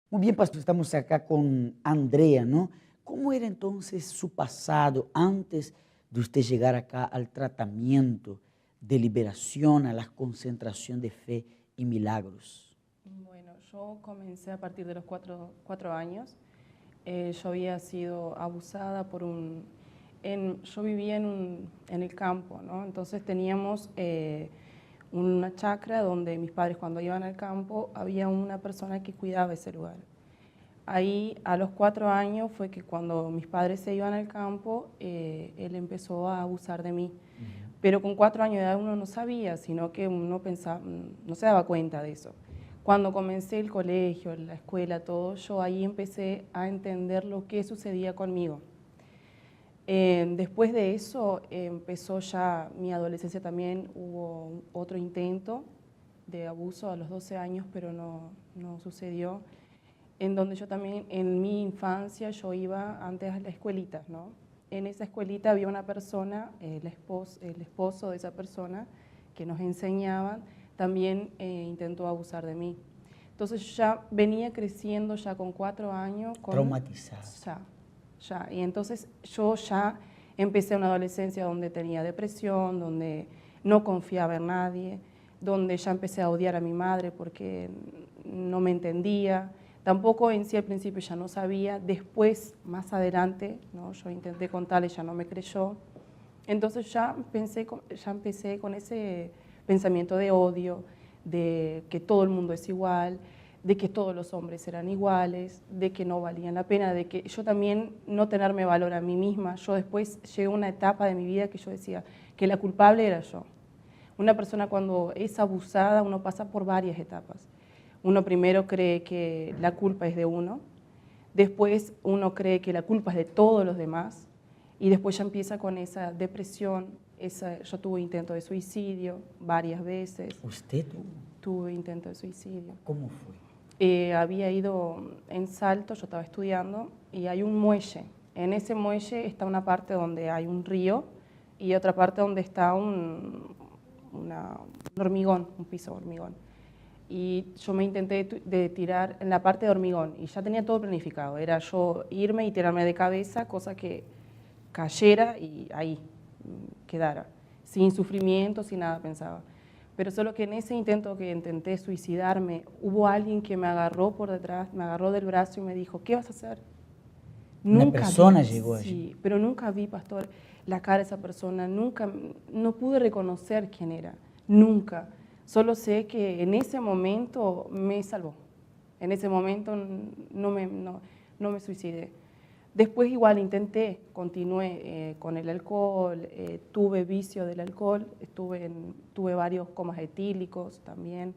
Muy bien, pastor, estamos acá con Andrea, ¿no? ¿Cómo era entonces su pasado antes de usted llegar acá al tratamiento de liberación, a la concentración de fe y milagros? Bueno, yo comencé a partir de los cuatro años. Yo había sido abusada por yo vivía en el campo, ¿no? Entonces teníamos una chacra donde mis padres, cuando iban al campo, había una persona que cuidaba ese lugar. Ahí a los 4 años fue que cuando mis padres se iban al campo, él empezó a abusar de mí. Pero con 4 años de edad uno no sabía, sino que uno pensaba, no se daba cuenta de eso. Cuando comencé el colegio, la escuela, todo, yo ahí empecé a entender lo que sucedía conmigo. Después de eso empezó ya mi adolescencia también, hubo otro intento de abuso a los 12 años, pero no sucedió. En donde yo también, en mi infancia, yo iba antes a la escuelita, ¿no? En esa escuelita había una persona, el esposo de esa persona, que nos enseñaba, también intentó abusar de mí. Entonces yo ya venía creciendo ya con 4 años. Traumatizado. Ya. Y entonces yo ya empecé una adolescencia donde tenía depresión, donde no confiaba en nadie, donde ya empecé a odiar a mi madre porque no me entendía. Tampoco en sí al principio ya no sabía, después, más adelante, ¿no? Yo intenté contarle, ya no me creyó. Entonces ya empecé con ese pensamiento de odio, de que todo el mundo es igual, de que todos los hombres eran iguales, de que no valían la pena, de que yo también no tenerme valor a mí misma. Yo después llegué a una etapa de mi vida que yo decía que la culpable era yo. Una persona cuando es abusada, uno pasa por varias etapas. Uno primero cree que la culpa es de uno, después uno cree que la culpa es de todos los demás y después ya empieza con esa depresión. Yo tuve intento de suicidio varias veces, ¿Usted tuve intento de suicidio. cómo fue? Había ido en Salto, yo estaba estudiando y hay un muelle. En ese muelle está una parte donde hay un río y otra parte donde está un hormigón, un piso de hormigón. Y yo me intenté de tirar en la parte de hormigón y ya tenía todo planificado. Era yo irme y tirarme de cabeza, cosa que cayera y ahí quedara, sin sufrimiento, sin nada, pensaba. Pero solo que en ese intento que intenté suicidarme, hubo alguien que me agarró por detrás, me agarró del brazo y me dijo, ¿qué vas a hacer? Una persona llegó allí. Sí, pero nunca vi, pastor, la cara de esa persona, nunca, no pude reconocer quién era, nunca. Solo sé que en ese momento me salvó. En ese momento no me suicidé. Después igual intenté, continué con el alcohol, tuve vicio del alcohol, tuve varios comas etílicos también,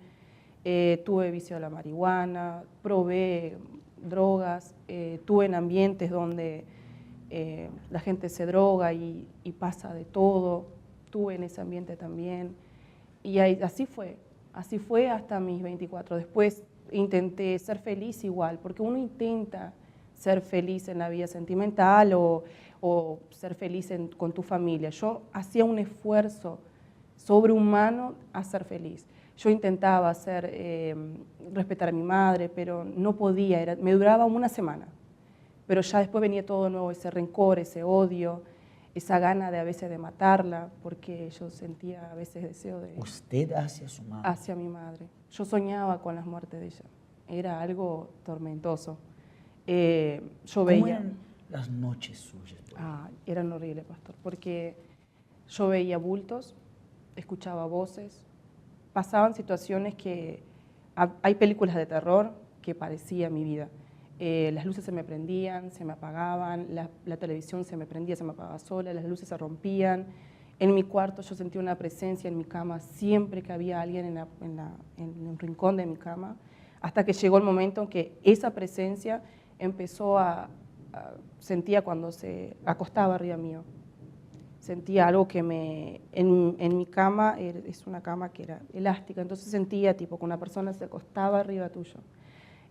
tuve vicio de la marihuana, probé drogas, tuve en ambientes donde la gente se droga y pasa de todo, tuve en ese ambiente también. Y así fue hasta mis 24. Después intenté ser feliz igual, porque uno intenta ser feliz en la vida sentimental o ser feliz con tu familia. Yo hacía un esfuerzo sobrehumano a ser feliz. Yo intentaba respetar a mi madre, pero no podía, me duraba una semana. Pero ya después venía todo de nuevo, ese rencor, ese odio, esa gana de a veces de matarla, porque yo sentía a veces deseo de... ¿Usted hacia su madre? Hacia mi madre. Yo soñaba con las muertes de ella. Era algo tormentoso. Yo ¿Cómo veía... eran las noches suyas? Eran horribles, pastor, porque yo veía bultos, escuchaba voces, pasaban situaciones que... Hay películas de terror que parecía mi vida. Las luces se me prendían, se me apagaban, la televisión se me prendía, se me apagaba sola, las luces se rompían. En mi cuarto yo sentía una presencia en mi cama siempre que había alguien en un rincón de mi cama, hasta que llegó el momento en que esa presencia empezó sentía cuando se acostaba arriba mío. Sentía algo que en mi cama, es una cama que era elástica, entonces sentía tipo que una persona se acostaba arriba tuyo.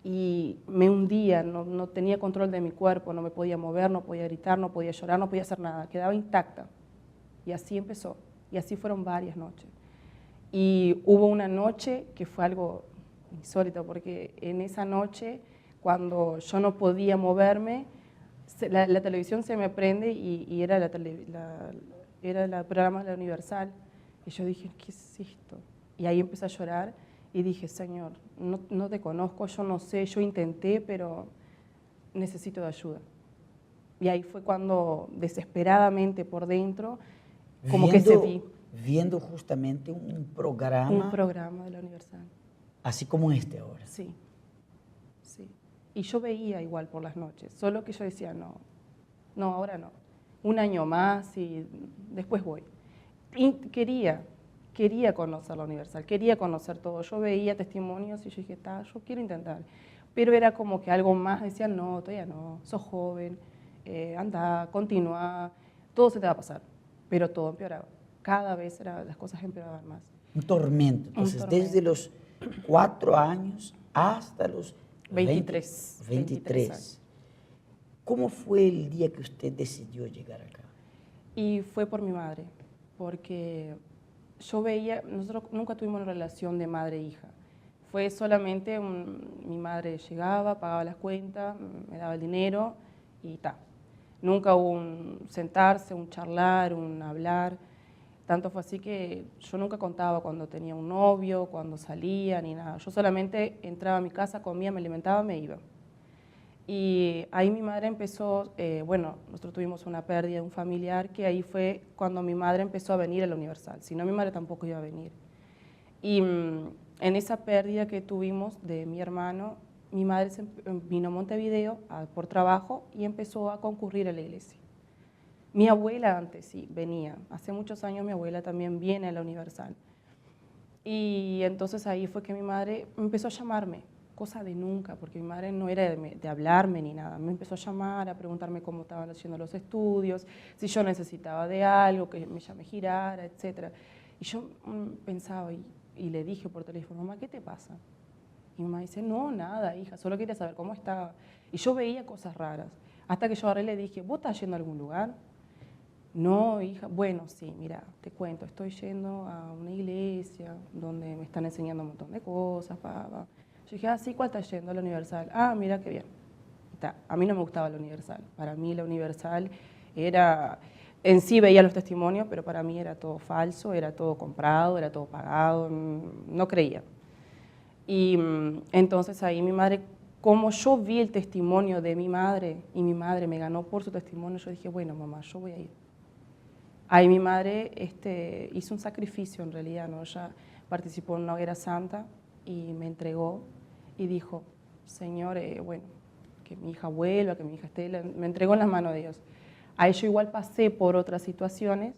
Y me hundía, no tenía control de mi cuerpo, no me podía mover, no podía gritar, no podía llorar, no podía hacer nada, quedaba intacta. Y así empezó, y así fueron varias noches. Y hubo una noche que fue algo insólito, porque en esa noche Cuando yo no podía moverme, la televisión se me prende y era era el programa de la Universal. Y yo dije, ¿qué es esto? Y ahí empecé a llorar y dije, Señor, no te conozco, yo no sé, yo intenté, pero necesito de ayuda. Y ahí fue cuando desesperadamente por dentro, como que se vi Viendo justamente un un programa, programa de la Universal. así como este ahora. Sí, sí. Y yo veía igual por las noches, solo que yo decía, no, ahora no. Un año más y después voy. Y quería conocer la Universal, quería conocer todo. Yo veía testimonios y yo dije, yo quiero intentar. Pero era como que algo más, decía, no, todavía no, sos joven, anda, continúa, todo se te va a pasar. Pero todo empeoraba. Cada vez las cosas empeoraban más. Un tormento. Un Entonces, tormento. desde los 4 años hasta los 23. 23. ¿Cómo fue el día que usted decidió llegar acá? Y fue por mi madre, porque yo veía, nosotros nunca tuvimos una relación de madre e hija. Fue solamente, mi madre llegaba, pagaba las cuentas, me daba el dinero y ta. Nunca hubo un sentarse, un charlar, un hablar. Tanto fue así que yo nunca contaba cuando tenía un novio, cuando salía, ni nada. Yo solamente entraba a mi casa, comía, me alimentaba, me iba. Y ahí mi madre empezó, nosotros tuvimos una pérdida de un familiar, que ahí fue cuando mi madre empezó a venir a la Universal. Si no, mi madre tampoco iba a venir. Y en esa pérdida que tuvimos de mi hermano, mi madre vino a Montevideo por trabajo y empezó a concurrir a la iglesia. Mi abuela antes sí venía, hace muchos años mi abuela también viene a la Universal. Y entonces ahí fue que mi madre empezó a llamarme, cosa de nunca, porque mi madre no era de hablarme ni nada. Me empezó a llamar, a preguntarme cómo estaban haciendo los estudios, si yo necesitaba de algo, que ella me girara, etc. Y yo pensaba y le dije por teléfono, mamá, ¿qué te pasa? Y mi mamá dice, no, nada, hija, solo quería saber cómo estaba. Y yo veía cosas raras, hasta que yo agarré y le dije, ¿vos estás yendo a algún lugar? No, hija, bueno, sí, mira, te cuento, estoy yendo a una iglesia donde me están enseñando un montón de cosas, papá. Yo dije, sí, ¿cuál estás yendo? A la Universal. Mira qué bien. A mí no me gustaba la Universal. Para mí la Universal era, en sí veía los testimonios, pero para mí era todo falso, era todo comprado, era todo pagado, no creía. Y entonces ahí mi madre, como yo vi el testimonio de mi madre, y mi madre me ganó por su testimonio, yo dije, bueno, mamá, yo voy a ir. Ahí mi madre hizo un sacrificio en realidad, ¿no? Ella participó en una hoguera santa y me entregó y dijo, Señor, que mi hija vuelva, que mi hija esté, me entregó en las manos de Dios. Ahí yo igual pasé por otras situaciones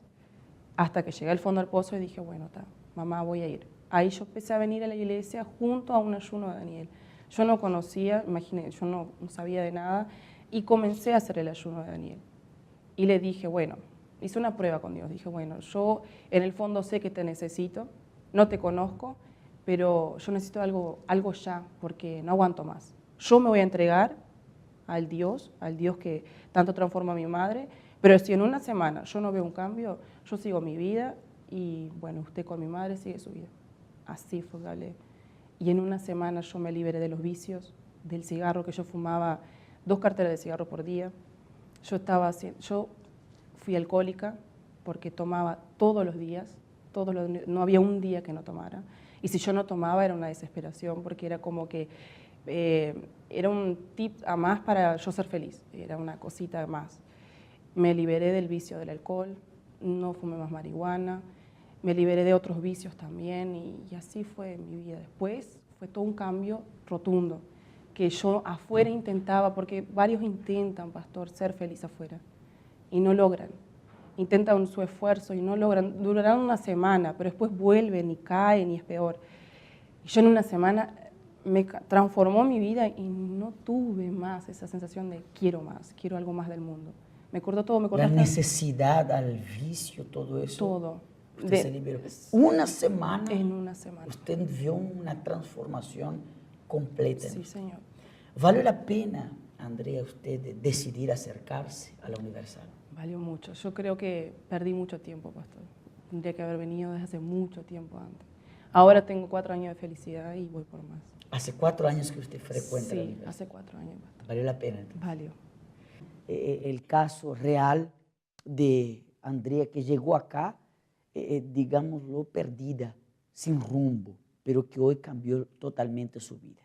hasta que llegué al fondo del pozo y dije, bueno, mamá, voy a ir. Ahí yo empecé a venir a la iglesia junto a un ayuno de Daniel. Yo no conocía, imagínense, yo no sabía de nada y comencé a hacer el ayuno de Daniel. Y le dije, bueno, hice una prueba con Dios. Dije, bueno, yo en el fondo sé que te necesito, no te conozco, pero yo necesito algo ya, porque no aguanto más. Yo me voy a entregar al Dios que tanto transforma a mi madre, pero si en una semana yo no veo un cambio, yo sigo mi vida y, bueno, usted con mi madre sigue su vida. Así fue, hablé. Y en una semana yo me liberé de los vicios, del cigarro, que yo fumaba 2 carteras de cigarro por día. Yo fui alcohólica porque tomaba todos los días, no había un día que no tomara. Y si yo no tomaba era una desesperación porque era como que era un tip a más para yo ser feliz, era una cosita más. Me liberé del vicio del alcohol, no fumé más marihuana, me liberé de otros vicios también y así fue mi vida. Después fue todo un cambio rotundo, que yo afuera intentaba, porque varios intentan, pastor, ser feliz afuera y no logran. Intentan su esfuerzo y no logran, durarán una semana, pero después vuelven y caen y es peor. Y yo en una semana me transformó mi vida y no tuve más esa sensación de quiero más, quiero algo más del mundo. Me cortó todo, me cortó La hasta necesidad al vicio, todo eso. todo. Usted se liberó. Una semana. En una semana. Usted vio una transformación completa. Sí, Señor. ¿Vale la pena, Andrea, usted decidir acercarse a la Universal? Valió mucho. Yo creo que perdí mucho tiempo, pastor. Tendría que haber venido desde hace mucho tiempo antes. Ahora tengo 4 años de felicidad y voy por más. Hace 4 años que usted frecuenta la Sí, universidad. hace 4 años, pastor. Valió la pena entonces. Valió. El caso real de Andrea que llegó acá, digámoslo, perdida, sin rumbo, pero que hoy cambió totalmente su vida.